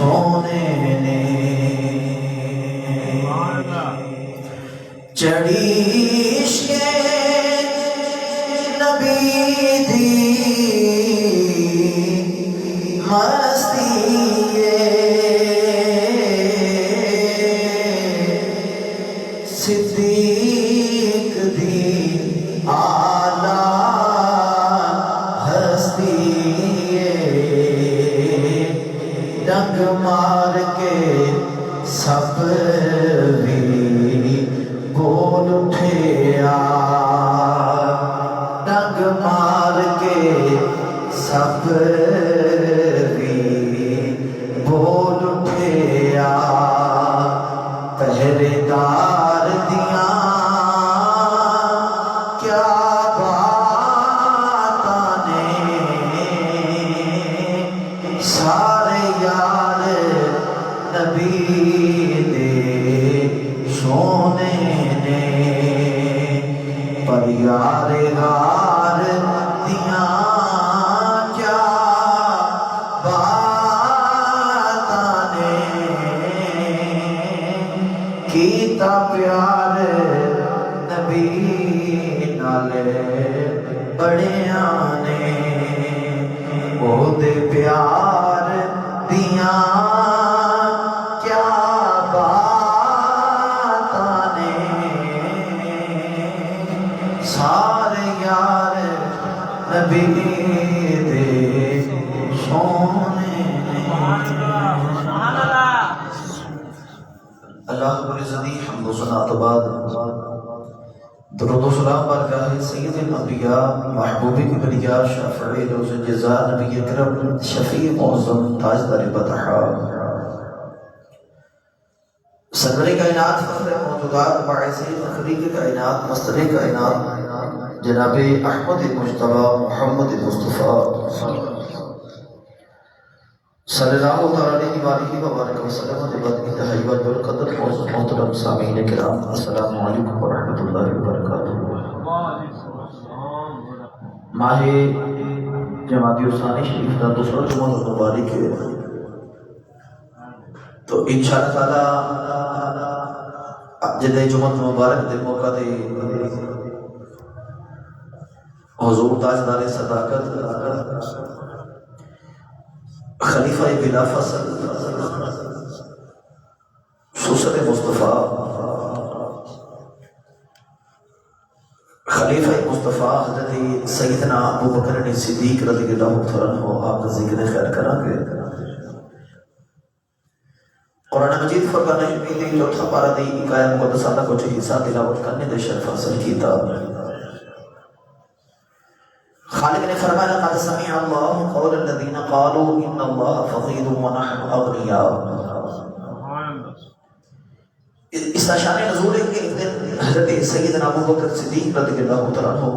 سونے نے چڑی عشق نبی دی مستی صدیق دی آلہ ہستی ڈنگ مار کے سب بھی بول اٹھے ڈنگ مار کے سب بھی بول اٹھے پہرے دار دیاں کیا باتاں نے سارے یار نبی دے سونے نے پر یار غار دیاں کیا باتاں نے کیتا پیار نبی نالے بڑیاں نے او دے پیار دیاں کیا باتاں نے سارے یار نبی دے سونے اللہ رب العزت حمد و ثنا تو بعد درود و سلام برگاہ سید الانبیاء محبوب کبریا شافع روز جزا نبی اکرم شفیع معظم تاجدار بطحا سرور کائنات فخر موجودات باعث تخلیق کائنات مصدر کائنات جناب احمد مجتبی محمد مصطفیٰ صلی اللہ علیہ وآلہ وبارک وسلم جبت انتہائی وجہ القدر محترم سامعین کرام السلام علیکم ورحمۃ اللہ وبرکاتہ ماہ جمادی الثانی شریف کا دوسرا جمعہ مبارک ہے تو انشاءاللہ تعالی جدہ جمعہ مبارک دے موقع دے حضور تاجدار صداقت خلیفہ بلا فصل سسر مصطفیٰ خلیفہ مصطفیٰ حضرت سیدنا ابو بکر صدیق رضی اللہ عنہ آپ کا ذکر خیر کریں گے قرآن مجید فرقان حمید چوتھا پارہ دی اکایہ مقدسہ کا کچھ حصہ تلاوت کرنے دے شرف حاصل کیتا خالق نے فرمایا قد سمع اللہ قول الذین قالوا ان اللہ فقیر ونحن اغنیاء اس کا شان نزول ہے کہ ایک دن حضرت سیدنا ابو بکر صدیق رضی اللہ عنہ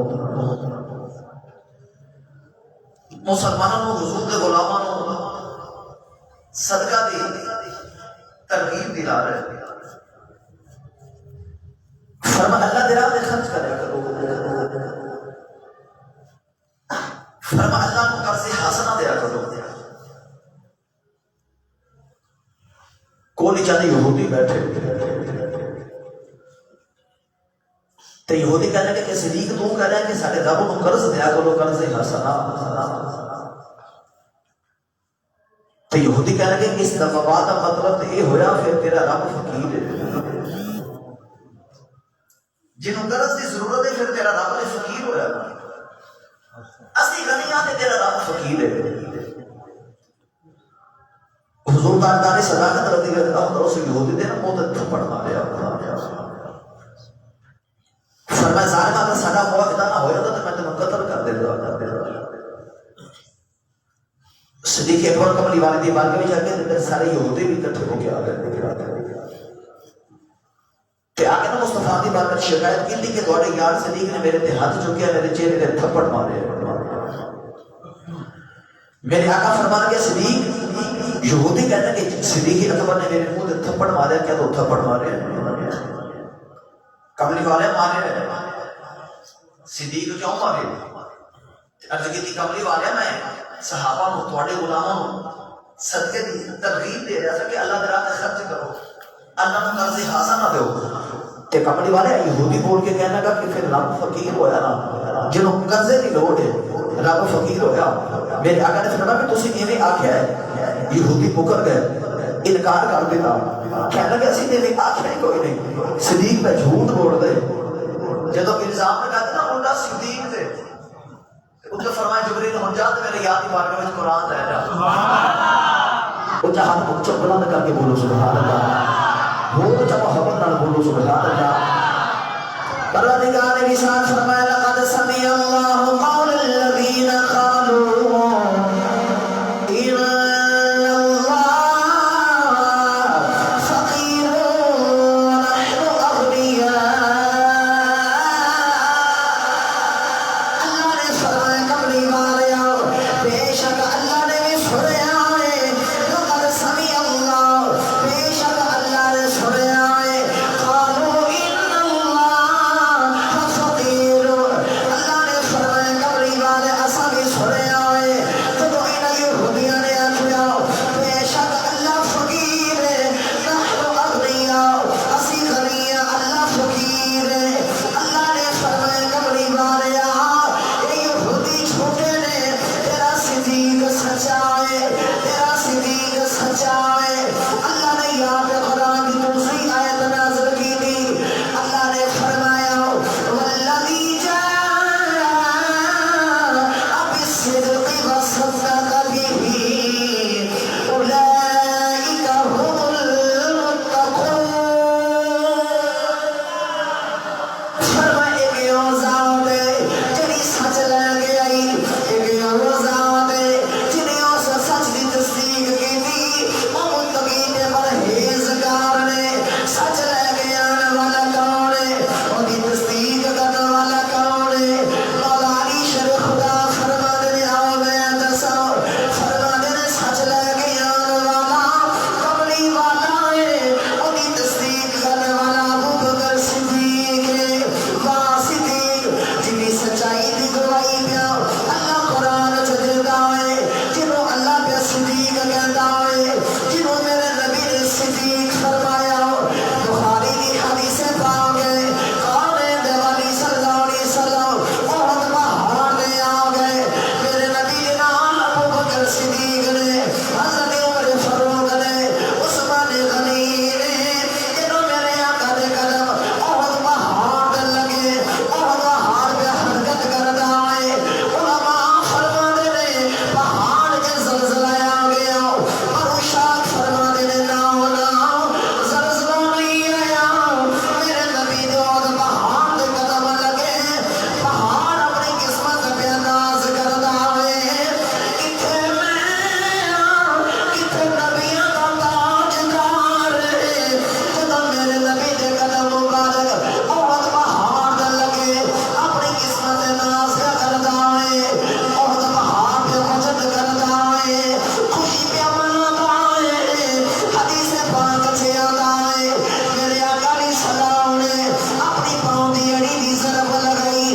مسلمانوں حضور کے غلاموں صدقہ دی ترغیب دلا رہے فرمایا اللہ دے راہ میں خرچ کریا کرو فرما اللہ کو قرض حسنہ دیا کرو کوئی چاہتے یہودی بیٹھے تو یہودی کہنے کہ صدیق تو کہہ رہے ہیں کہ سارے رب کو قرض دیا کرو قرض حسنہ تو یہودی کہنے کہ اس دفعہ کا مطلب تو یہ ہویا پھر تیرا رب فقیر ہے جنہوں قرض کی ضرورت ہے پھر تیرا رب فقیر ہویا اسی غنیات تیرا رب فقیر ہے حضور تاجدار صداقت رضی اللہ عنہ سے یہودی دے نا موت تھپڑ ماریا فرمایا ظالمہ اگر ساڈا معاہدہ نہ ہویا تو میں تمہیں قتل کر دیتا صدیق اکبر کملی والدی بارگاہ میں جا کے سارے یہودی بھی اکٹھے ہو کے آ گئے کہ آگے نا مصطفیٰ دی بارگاہ شکایت کی تھی کہ تھوڑے یار صدیق نے میرے تے ہاتھ چکیا میرے چہرے تے تھپڑ مارے میرے آقا فرمانا کہ صدیق یہودی کہتا کہ صدیق اکبر نے میرے منہ تے تھپڑ مارے کیا تو تھپڑ مارے کملی والے مارے صدیق کیوں مارے عرض کی کملی والے میں صحابہ نو تھوڑے غلاموں صدقے دی ترغیب دے رہا تھا کہ اللہ دے راہ تے خرچ کرو، اللہ نو قرض حاصل نہ دیو۔ تے کملی والے یہودی بول کے کہنے لگا کہ پھر رب فقیر ہویا نا، جنوں قرضے دی لوڑ ہے رب فقیر ہویا۔ میرے آقا نے فرمایا کہ تسی ایویں آکھیا ہے، یہودی مکر گئے، انکار کر دیتا، کہنے لگے اسی نے آکھیا ہی کوئی نہیں، صدیق پہ جھوٹ بول دے۔ جدو الزام لگاتے نا الٹا صدیق دے، اسے فرمایا جبریل ہن جا تے میرے یاد بارگاہ وچ قرآن لے جا۔ وہ چاہت کو چپ بلند کر کے بولو سبحان اللہ، وہ چاہ محبت نال بولو سبحان اللہ۔ پروردگار نے ارشاد فرمایا لقد سمع اللہ قول الذین قالوا ان اللہ فقیر ونحن اغنیاء۔ اللہ نے فرمایا کملی والیاں بے شک اللہ نے بھی سنیا ہے، لقد سمع اللہ بے شک اللہ نے سنیا ہے، قالوا ان اللہ فقیر، اللہ نے فرمایا کملی والے اسا بھی سنیا ہے، جدو انہاں یہودیاں نے آکھیا بے شک اللہ فقیر ہے، نحن اغنیاء اسی غنی ہیں، اللہ فقیر ہے۔ اللہ نے فرمایا کملی والیاں اے یہودی جھوٹے نے، تیرا صدیق سچا ہے، تیرا صدیق سچا ہے۔ اللہ نے یہاں پہ قرآن کی دوسری آیت نازل کی تھی، اللہ نے فرمایا والذی جاء بالصدق وصدق به اولئک هم المتقون۔ فرمایا ایک اور ذات ہے جڑی سچ لے کے آئی، ایک اور ذات ہے جنہیں اس سچ دی تصدیق کی تھی، وہ متقین نے پرہیزگار نے۔ سچ لے کے آنے والا کون ہے؟ وہ دی تصدیق کرنے والا کون ہے؟ مولا علی شر خدا فرماتے نے آؤ میں دساؤ، فرماتے نے سچ لے کے آنے والا کملی والا ہے، وہ دی تصدیق کرنے والا ابو بکر صدیق ہے۔ واہ صدیق جنہیں سچائی دی گواہی پیا اللہ قرآن چ دیتا ہے، جنہوں اللہ پہ صدیق کہتا ہے، جنہوں میرے نبی نے صدیق فرمایا۔ بخاری کی حدیث پاک ہے، قومِ دیوالی صلی اللہ علیہ وسلم احد پہاڑ دے آ گئے، میرے نبی کے نام ابو بکر صدیق نے، حضرت عمر فاروق نے، عثمان غنی نے، جنہوں میرے آقا دے قدم احد پہاڑ تے لگے، احد پہاڑ پہ حرکت کرتا ہے۔ علماء فرماتے نے پہاڑ کے زلزلہ آ گیا، اور اشاق فرماتے نے ناؤ ناؤ زلزلہ نہیں آیا، میرے نبی دے احد پہاڑ دے قدم لگے، پہاڑ اپنی قسمت پہ ناز کرتا ہے۔ کتھے میں کتھے نبیاں دا تاجدار ہے، جدوں میرے نبی دے قدم مبارک احد پہاڑ تے لگے، اپنی قسمت ناز کرتا ہے، احد پہاڑ پہ مجد کرتا ہے، خوشی پہ مناتا ہے۔ حدیث پاک سے آتا ہے میرے آقا علیہ السلام نے اپنی پاؤں دی اڑی دی ضرب لگائی،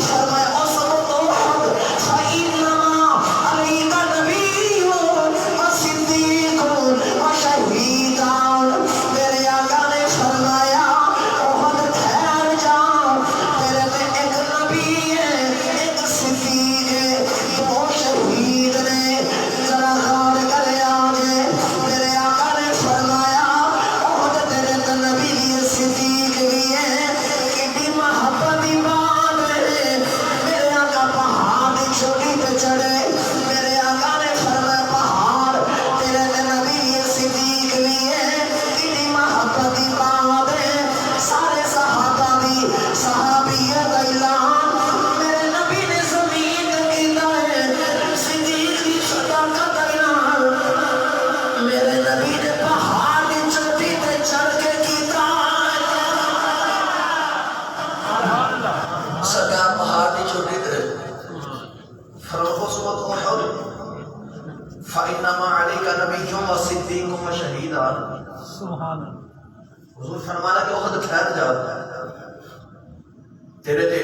فرمایا اصبت احد فإنما علیک نبی وصدیق وشہیدان۔ میرے آقا نے فرمایا احد ٹھہر جا، تیرے میں ایک نبی ہے، ایک صدیق ہے، دو شہید نے۔ ذرا غور کرے آگے، میرے آقا نے فرمایا احد تیرے تے نبی بھی صدیق بھی ہے، کتنی محبت دی بات ہے۔ میرے آقا پہاڑ دی چوٹی پہ چڑھے، میرے آقا نے فرمایا پہاڑ تیرے تے نبی بھی صدیق بھی ہے، کتنی محبت دی بات ہے۔ سارے صحابہ دی صحابیت کا اعلان میرے نبی نے زمین تے کیتا ہے، صدیق دی صداقت کا اعلان میرے نبی نے پہاڑ دی چوٹی تے چڑھ کے کیتا ہے۔ سرکار پہاڑ دی چوٹی تے فرخصبت احد فإنما علیک نبی وصدیق وشہیدان۔ سبحان حضور فرمانا کہ احد ٹھہر جا، تیرے تے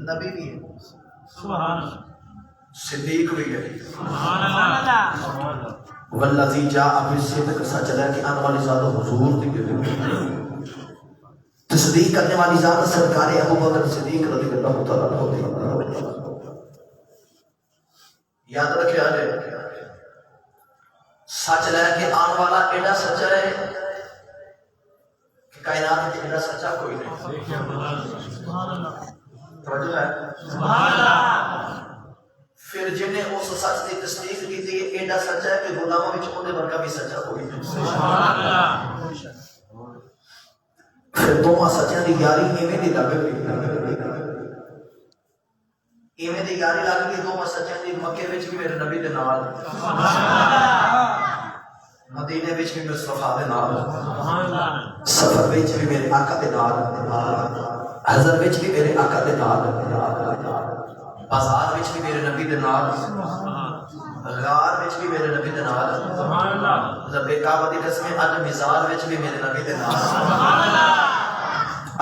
نبی بھی ہے، سبحان صدیق بھی ہے، سبحان اللہ والذی جاء بالصدق، سچ لے کے آنے والی ذات حضور دی تصدیق کرنے والی ذات سرکار ابو بکر صدیق رضی اللہ تعالیٰ عنہ۔ یاد رکھے آجے سچ لے کے آنے والا ایڈا سچا ہے کہ کائنات میں ایڈا سچا کوئی نہیں۔ توجہ ہے؟ پھر جنہیں اس سچ کی تصدیق کی تھی ایڈا سچا ہے کہ غلاموں میں چھوڑنے ورگا بھی سچا کوئی نہیں۔ پھر دونوں سچیاں دی یاری ایویں دی لگ گئی، ایویں دی یاری لگ گئی دونوں سچیاں دی، مکے وچ بھی میرے نبی دے نال، مدینے وچ بھی مصطفیٰ دے نال، سفر وچ بھی میرے آقا دے نال، حضر وچ بھی میرے آقا دے نال، بازار وچ بھی میرے نبی دے نال، غار وچ بھی میرے نبی دے نال، رب کعبہ دی قسم اج مزار وچ بھی میرے نبی دے نال،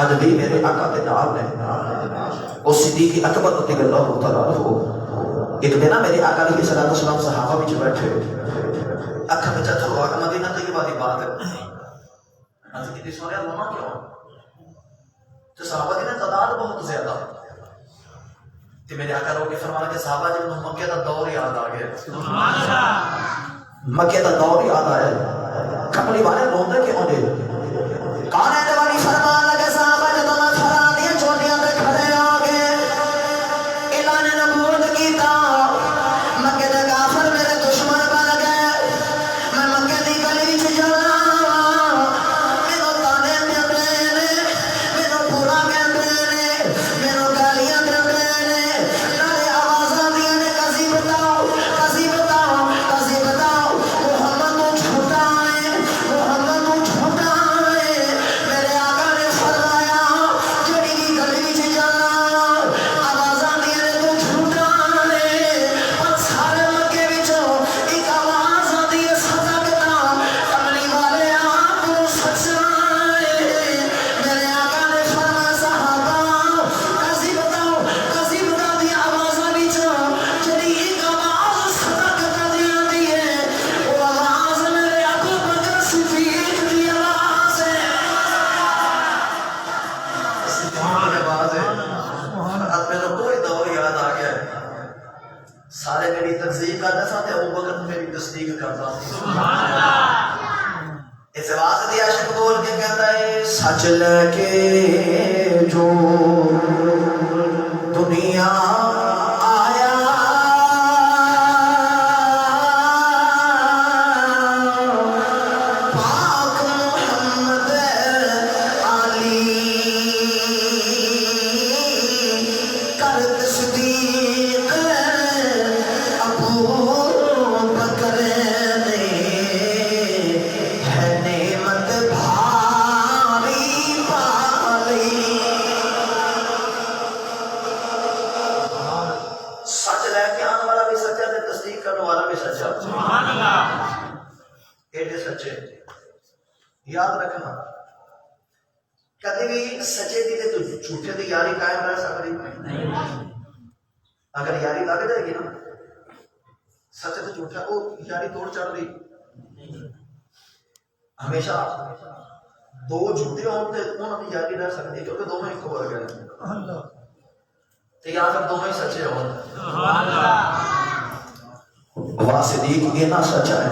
اج بھی میرے آقا دے نال نے۔ او صدیق اکبر رضی اللہ تعالیٰ عنہ ایک دن میرے آقا علیہ الصلوۃ والسلام صحابہ وچ بیٹھے، اکھاں وچ اتھرو آ کے مدینہ طیبہ دی بات ہے، کہ سونے اللہ کیوں تو صحابہ دی تعداد بہت زیادہ، کہ میرے آقا رو کے فرمانا کہ صحابہ جب مکے دا دور یاد آ گیا، مکے دا دور یاد آیا، کملی والے روندے کیوں نے؟ کون ہے جوانی فرمان لگے صحابہ جب میں پھرا دیا چھوٹیاں دے کھڑے آ گئے، اعلان نبوت کیتا، مکے دے کافر میرے دشمن بن گئے، میں مکے دی گلی وچ جانا، مینوں تانے دیندے نے، مینوں برا کہندے نے، مینوں گالیاں دیندے نے، نالے آوازاں دیاں نے، کسی بتاؤ کسی بتاؤ کسی بتاؤ محمد نوں جھوٹا ہے، محمد نوں جھوٹا ہے۔ میرے آقا نے فرمایا جڑی بھی گلی وچ جانا آوازاں دیاں نے تو جھوٹا ہے، پر سارے مکے وچوں ایک آواز آندی ہے صدقتا، کملی والے آپ کو سچا ہے۔ میرے آقا نے فرمایا صحابہ کسی بتاؤ دی آوازاں وچوں جڑی ایک آواز صدقتا دی آندی ہے، وہ آواز میرے ابو بکر صدیق دی آواز ہے۔ سبحان آواز ہے۔ اب میرے کوئی دور یاد آ گیا ہے، سارے میری تصدیق کرتے سا تے ابو بکر میری تصدیق کرتا سی۔ اس آواز دی عاشق بول کے کہتا ہے سچ لے کے جو دنیا آیا، پاک محمد علی کر تصدیق ابو بکر نے، ہے نعمت بھاری پالی۔ سچ لے کے آنے والا بھی سچا تے تصدیق کرنے والا بھی سچا، ایڈے سچے۔ یاد رکھنا کدی بھی سچے دی تے تو جھوٹے دی یاری قائم رہ سکتی نہیں۔ اگر یاری لگ جائے گی نا سچے تو جھوٹا وہ یاری توڑ چڑھ دی۔ ہمیشہ دو جھوٹے ہوں تے انہاں دی یاری رہ سکتی کیونکہ دونوں ایک ورگے ہیں، تے یا پھر دونوں ہی سچے ہوں۔ واہ صدیق کتنا سچا ہے،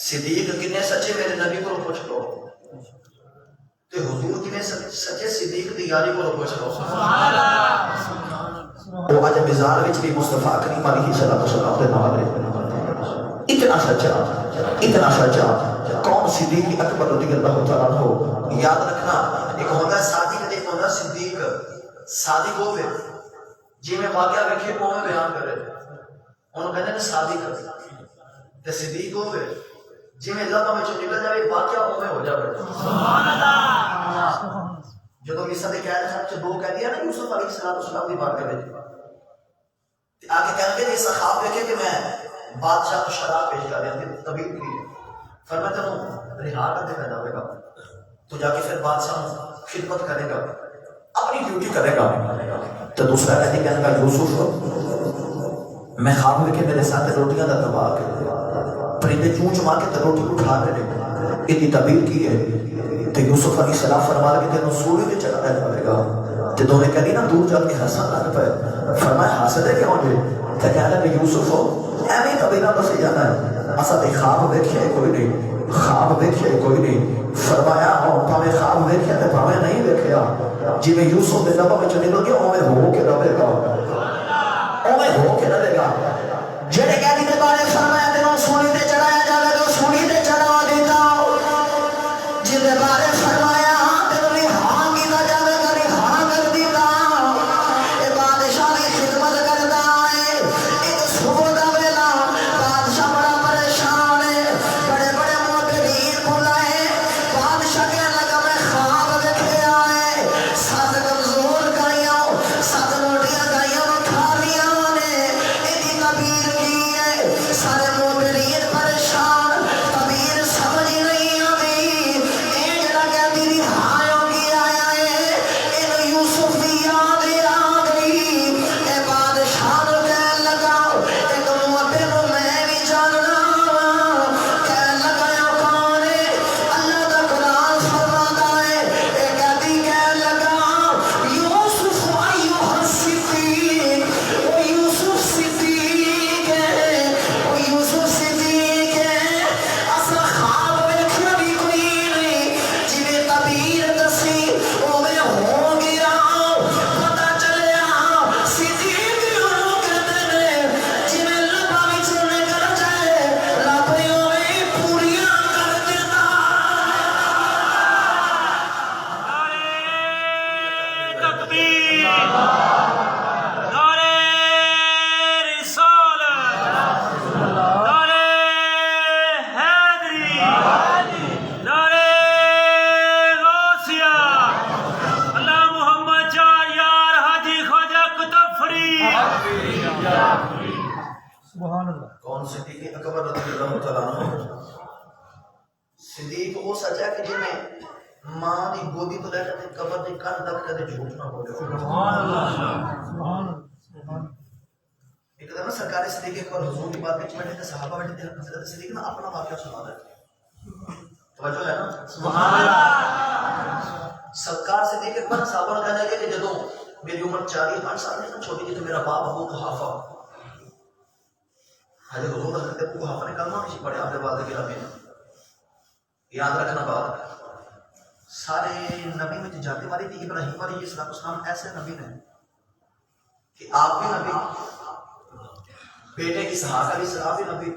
صدیق کتنے سچے میرے نبی کو پوچھ لو، تے حضور کتنے سچے صدیق دی یاری کو پوچھ لو۔ وہ اج مزار وچ بھی مصطفیٰ کریم علیہ الصلوۃ والسلام دے نال ہے، اتنا سچا کون صدیق اکبر رضی اللہ تعالیٰ عنہ۔ یاد رکھنا ایک ہوتا ہے صادق تے ایک ہوتا ہے صدیق۔ صادق ہوے جی میں واقعہ ویکھے اوویں بیان کرے انہوں کہندے نے صادق، تے صدیق ہوے جی میں لباں وچوں نکل جاوے واقعہ اوویں ہو جاوے۔ سبحان اللہ۔ جدوں مصر دے قید خانے چ دو قیدی نا یوسف علیہ السلام دی بات کرے تے آگے کہن گے اس خواب ویکھے کہ میں بادشاہ کو شراب پیش کر دیا طبیب کی، فرمایا تینوں رہا کر دے جاوے گا، تو جا کے پھر بادشاہ خدمت کرے گا، اپنی ڈیوٹی کرے گا۔ تو دوسرا قیدی کہنے گا یوسف میں خواب میں کہ میرے ساتھ روٹیاں دا دبا کے پرندے چون چما کے روٹی اٹھا رہے ہیں، اتنی تعبیر کی ہے تو یوسف علیہ السلام فرما لگے تینوں سولی تے چڑھایا جائے گا تے دونوں کہنی نا دور جا کے ہنسن لگ پے، فرمایا ہنسدے کیوں جے؟ تے کہنے لگے یوسف ایویں قبیلہ بس جانا ہے، اساں تے خواب ویکھے کوئی نہیں، خواب ویکھے کوئی نہیں، فرمایا پاویں خواب ویکھیا تے پاویں نہیں ویکھیا، جی میں یوسف دے لباں وچوں نکل گیا اوویں ہو کے رہے گا، اوویں ہو کے رہے گا۔ جڑے قیدی دے بارے فرمایا تینوں سولی تے چڑھایا جاوے گا، سولی تے چڑھا دیتا، جن دے بارے فرمایا تینوں رہا کیتا جاوے گا، رہا کر دیتا۔ اے بادشاہ دی خدمت کردا ہے، ایک صبح دا ویلا بادشاہ بڑا پریشان ہے، بڑے بڑے معتبرین بلائے، بادشاہ کہنے لگا میں خواب ویکھیا ہے، 7 کمزور گائیاں 7 موٹیاں گائیاں نوں کھا لیاں نے، ایدی تعبیر کی ہے، سارے معتبرین پریشان، تعبیر سمجھ نہیں آتی، اے جڑا قیدی رہا ہو کے آیا ہے، اینوں یوسف دی یاد آ گئی، اے بادشاہ نوں کہن لگا ایک معتبر نوں میں بھی جاننا وا، کہن لگا یا کون ہے؟ اللہ دا قرآن فرماتا ہے، اے قیدی کہن لگا یوسف ایھا الصدیق، او یوسف صدیق ہے، او یوسف صدیق ہے، اساں خواب ویکھیا بھی کوئی نہیں، جویں تعبیر دسی اوویں ہو گیا، پتہ چلیا صدیق انہوں کہندے نے، جویں لباں وچوں نکل جائے رب نے اوویں پوریاں کر دیتا۔ تکبیر، نعرہ رسالت، نعرہ حیدری، نعرہ غوثیہ، اللہ محمد چار یار حاجی خواجہ کتب فرید۔ کون صدیق اکبر رضی اللہ تعالیٰ عنہ؟ صدیق وہ سچا کہ جنہیں ماں دی گودی تو لے کے قبر دے کن تک کدے جھوٹ نہ بولے۔ ایک دفعہ سرکار صدیق ایک اور حضور کی بات بیٹھے تھے، صحابہ بیٹھے تھے، حضرت صدیق نے اپنا واقعہ سنا رہے، توجہ ہے نا؟ سبحان اللہ۔ سرکار صدیق ایک بار صحابہ نے کہا کہ جدوں میری عمر 40-5 سال میں چھوٹی جی تو میرا باپ ابو قحافہ، حضرت حضور حضرت ابو قحافہ نے کلمہ نہیں پڑھا، آپ نے والد گرامی نے یاد رکھنا بات، سارے نبی میں جاتے والی تھی، ابراہیم علیہ السلام ایسے نبی نے کہ آپ بھی نبی، بیٹے اسحاق علیہ السلام بھی نبی،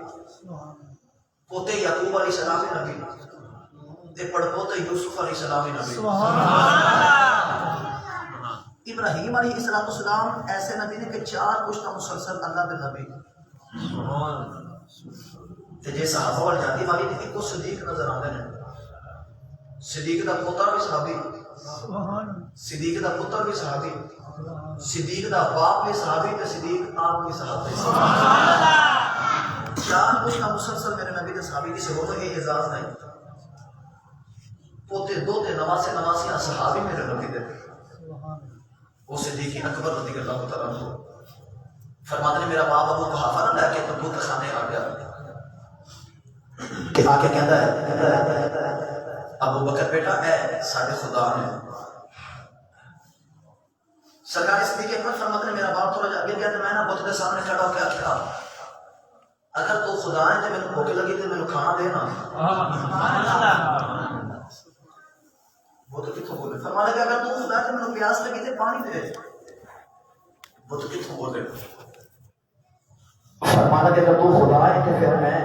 پوتے یعقوب علیہ السلام بھی نبی، تے پڑپوتے یوسف علیہ السلام بھی نبی۔ ابراہیم علیہ السلام ایسے نبی نے کہ 4 پشتہ مسلسل اللہ دے نبی، تے جے صحابہ وال جاتی والی تھی کو صدیق نظر آندے نے، صدیق دا پوتر بھی صحابی، صدیق دا پتر بھی صحابی، صدیق دا باپ بھی صحابی تے صدیق آپ بھی صحابی۔ 4 پشتہ مسلسل میرے نبی دے صحابی کسی ہو تو یہ اعزاز نہیں، پوتے دوتے نواسے نواسیاں صحابی میرے نبی دے، وہ صدیق اکبر رضی اللہ تعالیٰ عنہ فرماتے ہیں میرا باپ ابو قحافہ نہ لے کے تبوت خانے آ گیا کہ آ کے کہتا ہے ابو بکر بیٹا اے ساڈے خدا نے، سرکار صدیق اکبر فرماتے ہیں میرا باپ تھوڑا آگے گیا تو میں نا بت کے سامنے کھڑا ہو کے آخیا اگر تو خدا ہے تو مینوں بھوک لگی تو مینوں کھانا دینا۔ بت کتوں بولے؟ فرمایا کہ اگر تو خدا ہے تو مینوں پیاس لگی تو پانی دے۔ بت کتوں بولے؟ فرمایا کہ اگر تو خدا ہے تو پھر میں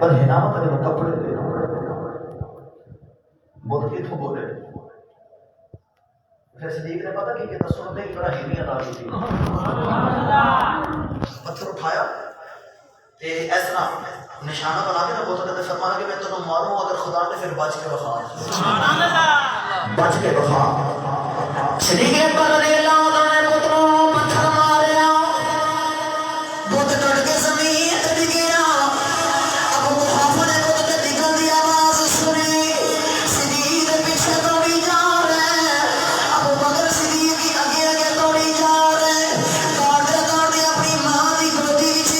بدہنامت تیرے کپڑے دے دوں۔ بت کتوں بولے؟ پھر صدیق نے پتا کہ سنتے ہی ابراہیمی ادا کی تھی، پتھر اٹھایا اس طرح نشانہ بنا کے بت نے فرمایا کہ میں تمہیں ماروں اگر خدا نے پھر بچ کے بخا، بچ کے بخا۔ صدیق اکبر رضی اللہ عنہ نے بت کو پتھر ماریا، بت ٹوٹ کے زمین تے گرا، ابو قحافہ نے بت تے ڈگن دی آواز سنی، صدیق پیچھے دوڑی جا رہے، ابو بکر صدیق اگے اگے دوڑی جا رہے، دوڑتے دوڑتے اپنی ماں دی گودی وچ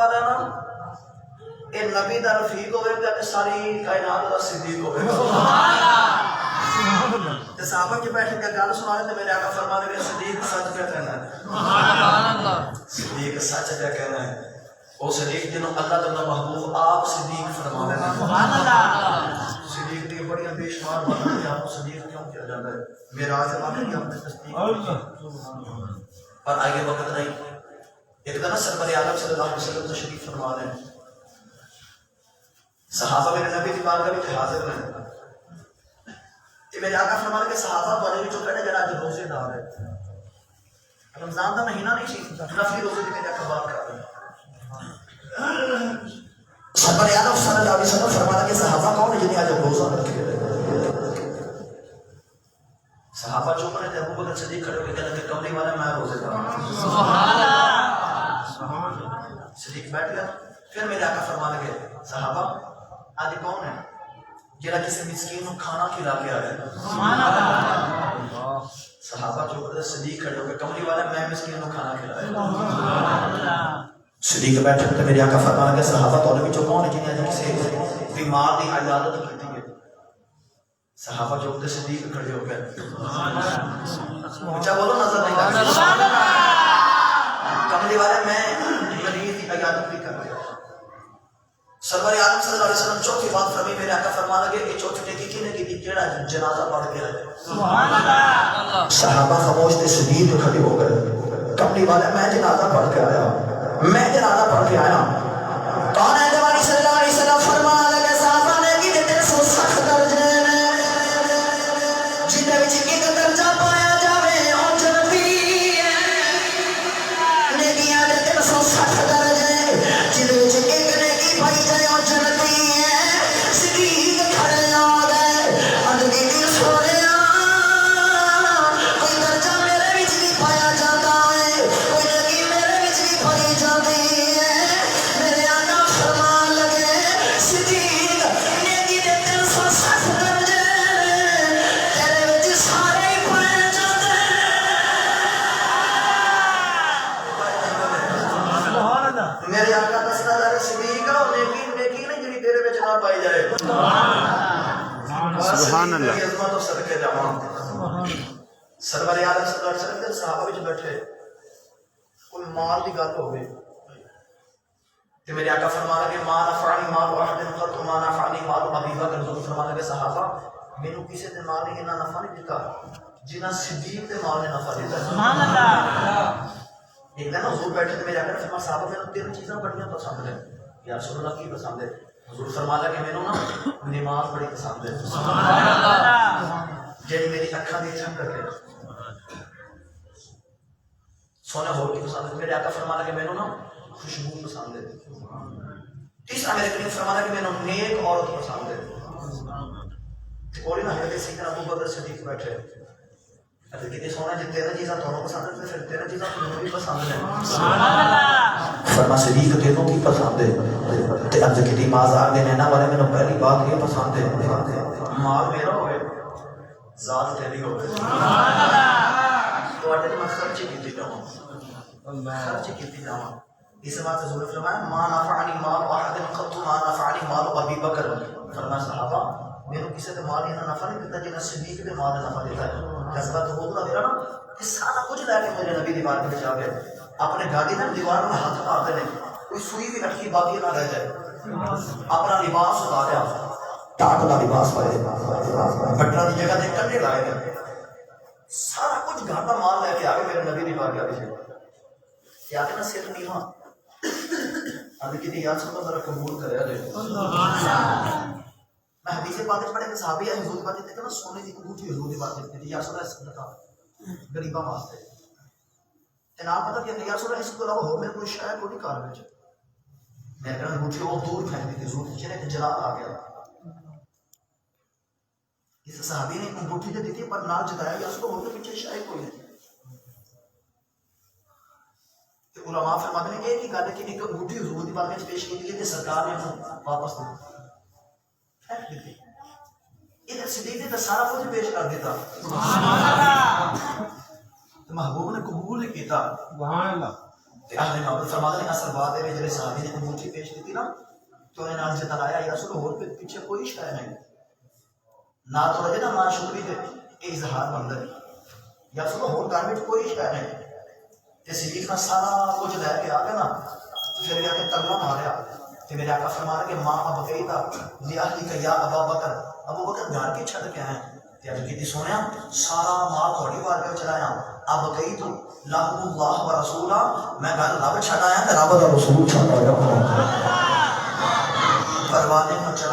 والا نا اے نبی دا رفیق ہوئے گا تے ساری کائنات دا صدیق ہوئے گا تے صحابہ کے بیٹھے کا گل سنا رہے تے میرے آقا فرمانے لگے صدیق سچ پہ کہنا ہے صدیق سچ پہ کہنا ہے وہ صدیق جنہوں اللہ تعالیٰ محبوب آپ صدیق فرما رہے ہیں صدیق کی بڑی بے شمار باتیں ہیں آپ کو صدیق کیوں کیا جاتا ہے معراج واقعی آپ نے تصدیق پر آگے وقت نہیں ایک دن سرور عالم صلی اللہ علیہ وسلم تشریف فرما رہے ہیں صحابہ میرے نبی دی بارگاہ میں حاضر ہیں کہ میرے آقا فرمانے کے صحابہ بڑے بھی جو کہنے جناب روزے ڈال رہے رمضان کا مہینہ نہیں سی نفلی روزے کی میرے آقا بات کر رہے ہیں سرور عالم صلی اللہ علیہ وسلم فرمانے کے صحابہ کون ہے جنہیں آج روزہ رکھے صحابہ چوپ رہے تھے ابو بکر صدیق کھڑے ہو کے کہتے کملی والا میں روزے ڈال رہا ہوں صدیق بیٹھ گیا پھر میرے آقا فرمانے کے صحابہ آج کون ہے جڑا کسی مسکین کو کھانا کھلا کے آیا صحابہ جو کرتے صدیق کھڑے ہو کے کملی والا میں مسکین کو کھانا کھلایا صدیق بیٹھے تو میرے آقا فرمانے کے صحابہ تو بھی جو کون ہے جنہیں آج کسی بیمار دی عیادت کی ہے صحابہ جو کرتے صدیق کھڑے ہو گئے اچھا بولو نظر نہیں لگا کملی والے میں مریض دی عیادت بھی کر گیا سرور عالم صلی اللہ علیہ وسلم چوتھی بات فرمی میرے آقا فرما لگے کہ چوتھی ٹیکی کی نے کی جڑا جنازہ پڑھ کے رہے سبحان اللہ صحابہ خاموش تھے صدیق کھڑے ہو گئے کملی والے میں جنازہ پڑھ کے آیا کون ہے جوانی صلی اللہ علیہ وسلم فرما لگے صحابہ نے کی 360 درجے جنہیں وچ ایک درجہ پایا جاوے اور جنتی ہے نیکیاں دے 360 درجے جنہیں وچ ایک نیکی پائی جائے اور جنتی ہے صدیق کھڑے آ گئے اندھی دل سوڑیا کوئی درجہ میرے وچ بھی پایا جاتا ہے کوئی نیکی میرے وچ بھی پائی جاتی ہے میرے آقا فرمان لگے صدیق نیکی دے 360 درجے تیرے وچ سارے ہی پائے جاتے ہیں میرے آقا دستا لگے صدیق نیکی نیکی نہیں جڑی تیرے وچ نہ پائی جائے سبحان اللہ عظمت و صدقے جوان سرور عالم صلی اللہ علیہ وسلم کے صحابہ وچ بیٹھے کوئی مال دی گل ہوے تے میرے آقا فرما لگے ما نفعنی مال واحد قط ما نفعنی مال ابی بکر حضور فرما لگے صحابہ مینوں کسی دے مال نے اتنا نفع نہیں دیتا جنہ صدیق دے مال نے نفع دیتا سبحان اللہ ایک دن حضور بیٹھے تے میرے آقا نے فرمایا صحابہ مینوں تین چیزاں بڑیاں پسند ہیں یا رسول اللہ کی پسند ہے حضور فرما لگے مینوں نا نماز بڑی پسند ہے سبحان اللہ جڑی میری اکھاں دی ٹھنڈ رکھے سونا ہو کی پسند ہے میرے آقا فرما لگے مینوں نا خوشبو پسند ہے تیسرا میرے کریم فرما لگے مینوں نیک عورت پسند ہے کوئی نہ حضرت سیدنا ابو بکر صدیق بیٹھے اگر کتنے سونا جی تیرہ چیزاں تھوڑا پسند ہے پھر تیرہ چیزاں تمہیں بھی پسند ہے فرما صدیق تینوں کی پسند ہے تے اج کتنی ماز آ گئے نینا والے میں پہلی بات یہ پسند ہے مال میرا ہوئے ذات تیری ہوئے تو اٹھے میں خرچ کیتی جاؤں خرچ کیتی جاؤں اس بات حضور فرمایا ما نفعنی مال واحد قط ما نفعنی مال ابی بکر فرمایا صحابہ میرے کسی تے مال نہ نفع نہیں دیتا جنہیں صدیق دے مال نے نفع دیتا ہے جذبہ تو ہوگا میرا نا کہ سارا کچھ لے کے میرے نبی دیوار کے جا گئے اپنے گاڑی نے دیوار میں ہاتھ مارتے ہیں کوئی سوئی بھی لٹکی باقی نہ رہ جائے اپنا لباس اتاریا ٹاٹ کا لباس پائے بٹنا دی جگہ دے کنڈے لائے گئے سارا کچھ گھر کا مال لے کے آگے میرے نبی دیوار کے آگے کیا کہ نا صرف نیواں ابھی کتنی یاد سنتا ذرا قبول کرے میں حدیث پاک پڑھے کہ صحابی ہے حضور پاک کہتے ہیں نا سونے دی انگوٹھی حضور دی بات کہتے ہیں یا سونا اس صدقہ غریباں واسطے تے نہ پتہ کہ یا سونا اس کو علاوہ ہو میرے کوئی شے کوئی نہیں کار وچ میں کہنا انگوٹھی وہ دور پھینک دی حضور کی جنے جلال آ گیا اس صحابی نے انگوٹھی تے دی پر نال جتایا یا سونا ہو کے پیچھے شے کوئی نہیں تے علماء فرماتے ہیں ایک ہی گل ہے کہ ایک انگوٹھی حضور دی بات وچ پیش کی گئی تے سرکار نے واپس دی ادھر صدیق نے سارا کچھ پیش کر دیتا محبوب نے قبول نہیں کیتا تے اہل محبت فرماتے ہیں اصل بات ہے جڑے صحابی نے انگوٹھی پیش کی نا تو انہیں نال جتلایا یا رسول اور پیچھے کوئی شے نہیں نہ تو رجے نا ماں شکری تے اظہار بندہ یا رسول اور گھر میں کوئی شے نہیں تے صدیق سارا کچھ لے کے آ گیا نا پھر جا کے تگلا ماریا تے میرے آقا فرمایا کہ ماں اب گئی تھا لیاہلی کا یا ابا بکر ابو بکر گھر کے چھڑ کے آئے تے اب کی سنیا سارا ماں تھوڑی بار کے چلایا اب گئی تو لعن اللہ و رسولہ میں گھر رب چھڑایا تے رب دا رسول چھڑایا پروانے نہ چلا